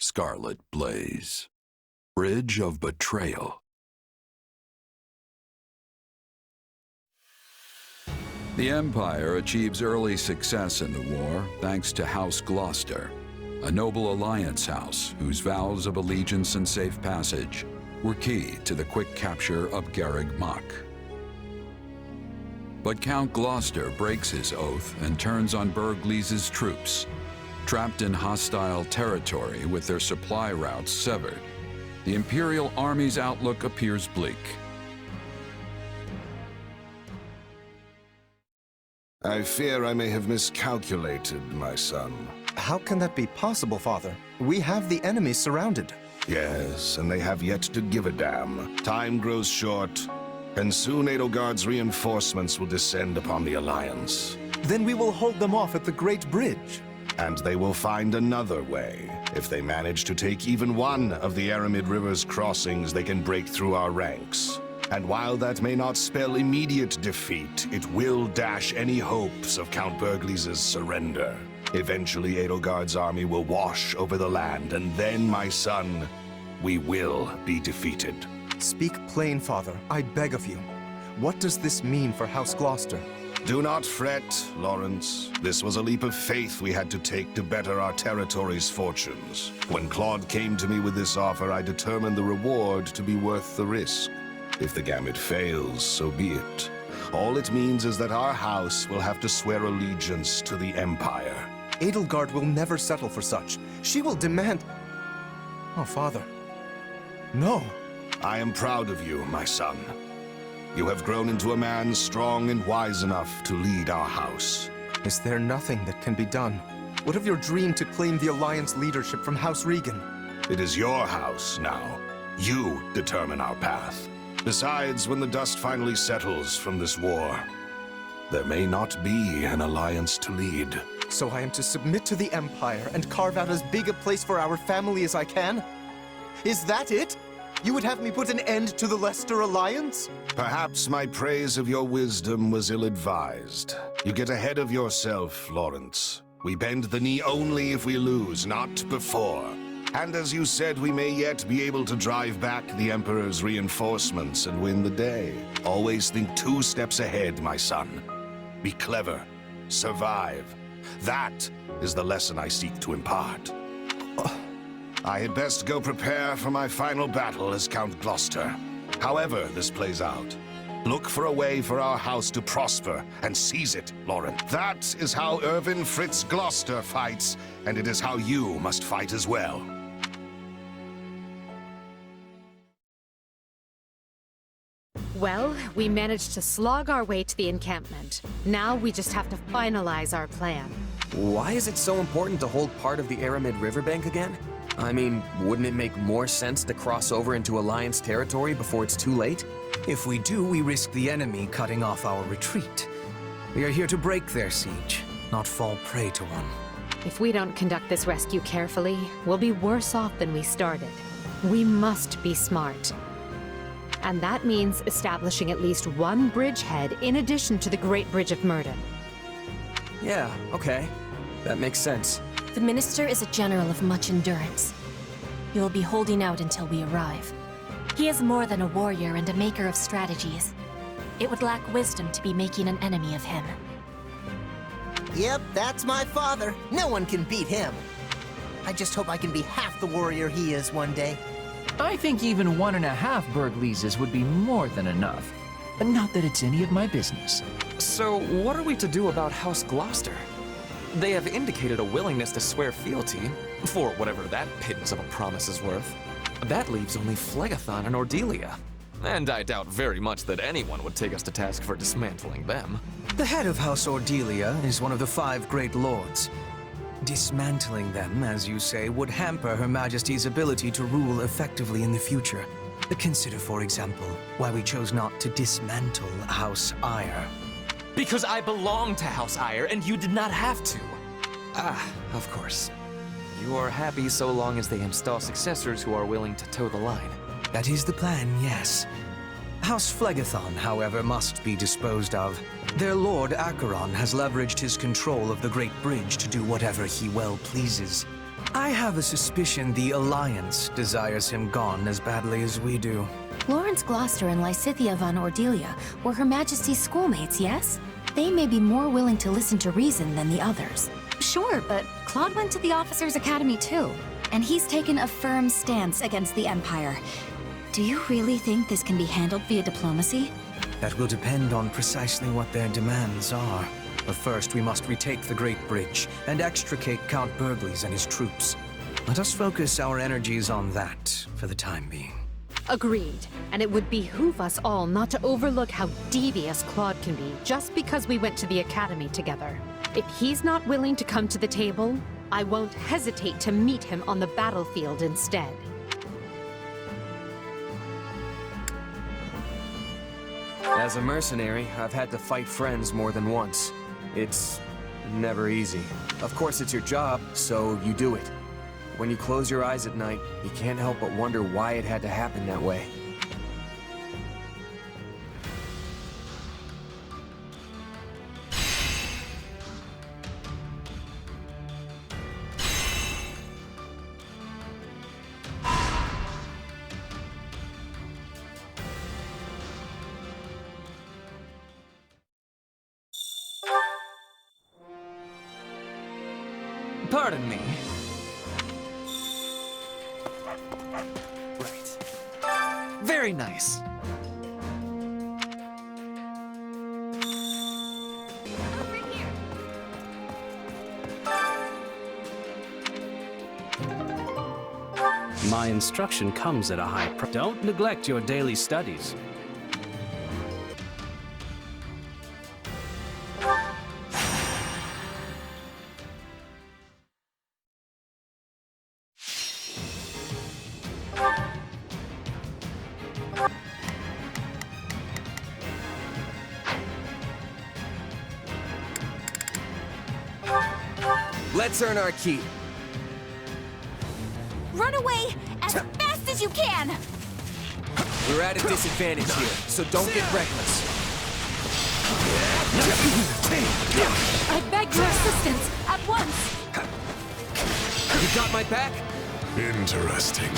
Scarlet blaze. Bridge of betrayal. The Empire achieves early success in the war thanks to House Gloucester, a noble alliance house whose vows of allegiance and safe passage were key to the quick capture of Garreg Mach. But Count Gloucester breaks his oath and turns on Burgleys's troops, trapped in hostile territory with their supply routes severed. The Imperial Army's outlook appears bleak. I fear I may have miscalculated, my son. How can that be possible, Father? We have the enemy surrounded. Yes, and they have yet to give a damn. Time grows short, and soon Edelgard's reinforcements will descend upon the Alliance. Then we will hold them off at the Great Bridge. And they will find another way. If they manage to take even one of the Aramid River's crossings, they can break through our ranks. And while that may not spell immediate defeat, it will dash any hopes of Count Burgleys's surrender. Eventually, Edelgard's army will wash over the land, and then, my son, we will be defeated. Speak plain, Father. I beg of you. What does this mean for House Gloucester? Do not fret, Lawrence. This was a leap of faith we had to take to better our territory's fortunes. When Claude came to me with this offer, I determined the reward to be worth the risk. If the gamut fails, so be it. All it means is that our house will have to swear allegiance to the Empire. Edelgard will never settle for such. She will demand... Oh, Father. No. I am proud of you, my son. You have grown into a man strong and wise enough to lead our house. Is there nothing that can be done? What of your dream to claim the Alliance leadership from House Regan? It is your house now. You determine our path. Besides, when the dust finally settles from this war, there may not be an alliance to lead. So I am to submit to the Empire and carve out as big a place for our family as I can? Is that it? You would have me put an end to the Leicester Alliance? Perhaps my praise of your wisdom was ill-advised. You get ahead of yourself, Lawrence. We bend the knee only if we lose, not before. And as you said, we may yet be able to drive back the Emperor's reinforcements and win the day. Always think 2 steps ahead, my son. Be clever. Survive. That is the lesson I seek to impart. I had best go prepare for my final battle as Count Gloucester. However this plays out, look for a way for our house to prosper and seize it, Lawrence. That is how Irvin Fritz Gloucester fights, and it is how you must fight as well. Well, we managed to slog our way to the encampment. Now we just have to finalize our plan. Why is it so important to hold part of the Aramid riverbank again? I mean, wouldn't it make more sense to cross over into Alliance territory before it's too late? If we do, we risk the enemy cutting off our retreat. We are here to break their siege, not fall prey to one. If we don't conduct this rescue carefully, we'll be worse off than we started. We must be smart. And that means establishing at least one bridgehead in addition to the Great Bridge of Murden. Yeah, okay. That makes sense. The Minister is a general of much endurance. He will be holding out until we arrive. He is more than a warrior and a maker of strategies. It would lack wisdom to be making an enemy of him. Yep, that's my father. No one can beat him. I just hope I can be half the warrior he is one day. I think even 1.5 Burgleyses would be more than enough. Not that it's any of my business. So, what are we to do about House Gloucester? They have indicated a willingness to swear fealty, for whatever that pittance of a promise is worth. That leaves only Phlegathon and Ordelia. And I doubt very much that anyone would take us to task for dismantling them. The head of House Ordelia is one of the 5 great lords. Dismantling them, as you say, would hamper Her Majesty's ability to rule effectively in the future. Consider, for example, why we chose not to dismantle House Eyre. Because I belong to House Eyre, and you did not have to. Ah, of course. You are happy so long as they install successors who are willing to toe the line. That is the plan, yes. House Phlegathon, however, must be disposed of. Their lord, Acheron, has leveraged his control of the Great Bridge to do whatever he well pleases. I have a suspicion the Alliance desires him gone as badly as we do. Lawrence Gloucester and Lysithea von Ordelia were Her Majesty's schoolmates, yes? They may be more willing to listen to reason than the others. Sure, but Claude went to the Officers' Academy too, and he's taken a firm stance against the Empire. Do you really think this can be handled via diplomacy? That will depend on precisely what their demands are. But first, we must retake the Great Bridge and extricate Count Burgles and his troops. Let us focus our energies on that for the time being. Agreed. And it would behoove us all not to overlook how devious Claude can be just because we went to the Academy together. If he's not willing to come to the table, I won't hesitate to meet him on the battlefield instead. As a mercenary, I've had to fight friends more than once. It's never easy. Of course, it's your job, so you do it. When you close your eyes at night, you can't help but wonder why it had to happen that way. Pardon me. Right. Very nice. My instruction comes at a high price. Don't neglect your daily studies. Let's earn our keep. Run away as fast as you can! We're at a disadvantage here, so don't get reckless. I beg your assistance at once! You got my back? Interesting.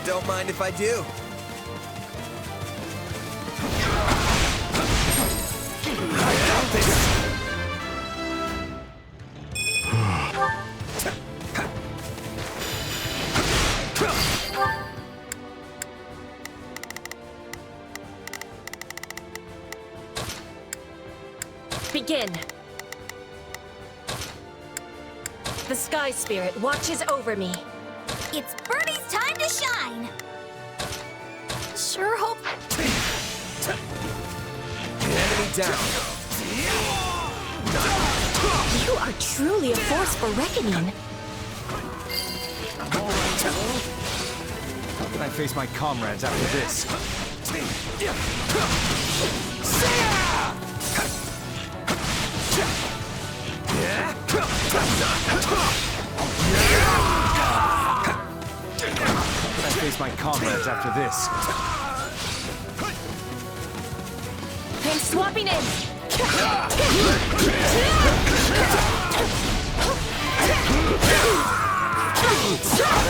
Don't mind if I do. I got this! Begin. The Sky Spirit watches over me. It's Birdie's time to shine! Sure hope... Enemy down. You are truly a force for reckoning. How can I face my comrades after this? I face my comrades after this. I'm swapping in.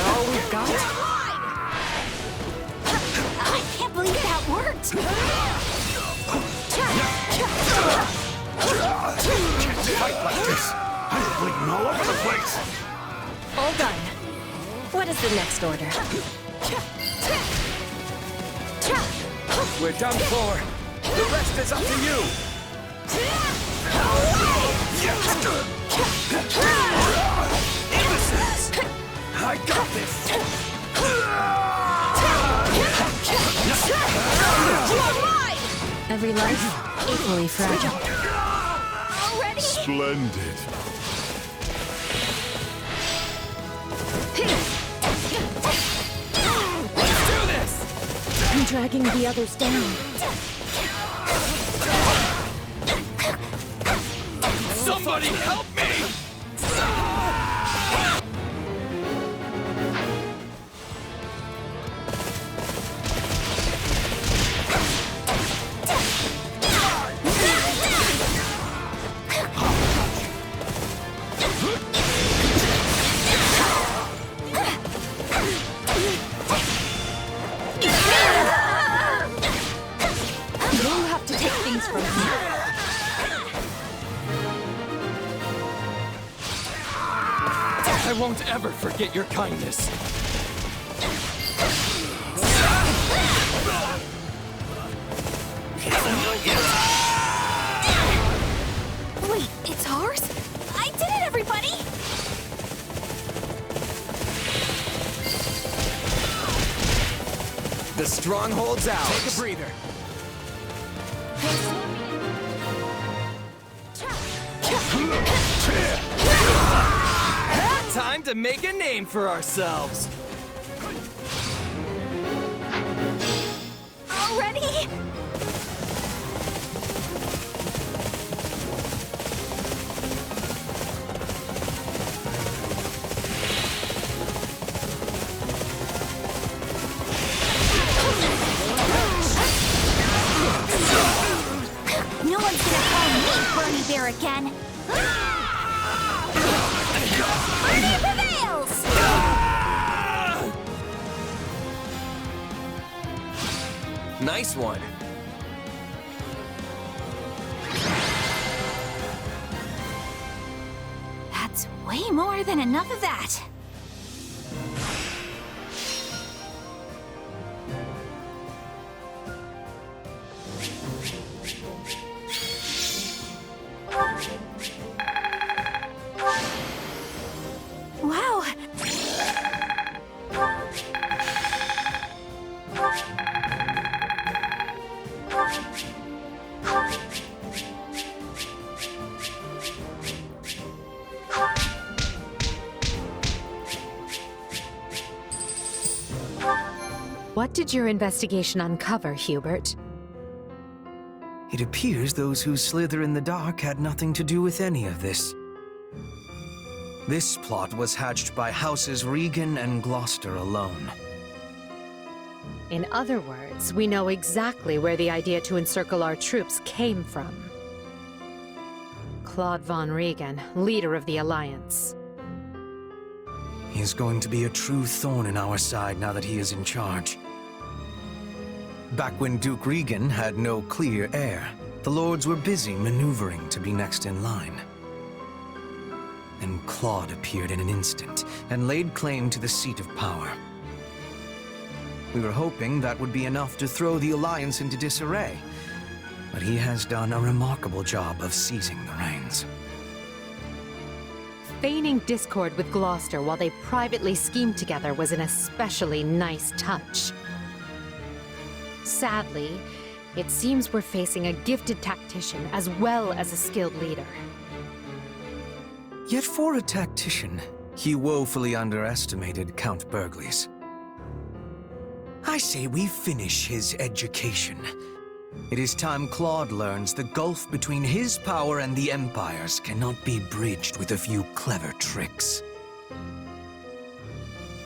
All we've got? I can't believe that worked! Fight like this. I'm bleeding all over the place. All done. What is the next order? We're done for. The rest is up to you. Imbeciles! I got this. Every life equally fragile. Already? Splendid. Let's do this! I'm dragging the others down. Somebody help me! I won't ever forget your kindness. Wait, it's ours? I did it, everybody! The stronghold's out. Take a breather. Time to make a name for ourselves. Already? No one's gonna call me Bernie Bear again. Bernie prevails! Nice one. That's way more than enough of that. Wow. What did your investigation uncover, Hubert? It appears those who slither in the dark had nothing to do with any of this. This plot was hatched by Houses Regan and Gloucester alone. In other words, we know exactly where the idea to encircle our troops came from. Claude von Regan, leader of the Alliance. He's going to be a true thorn in our side now that he is in charge. Back when Duke Regan had no clear heir, the lords were busy maneuvering to be next in line. And Claude appeared in an instant and laid claim to the seat of power. We were hoping that would be enough to throw the Alliance into disarray, but he has done a remarkable job of seizing the reins. Feigning discord with Gloucester while they privately schemed together was an especially nice touch. Sadly, it seems we're facing a gifted tactician as well as a skilled leader. Yet for a tactician, he woefully underestimated Count Burgles. I say we finish his education. It is time Claude learns the gulf between his power and the Empire's cannot be bridged with a few clever tricks.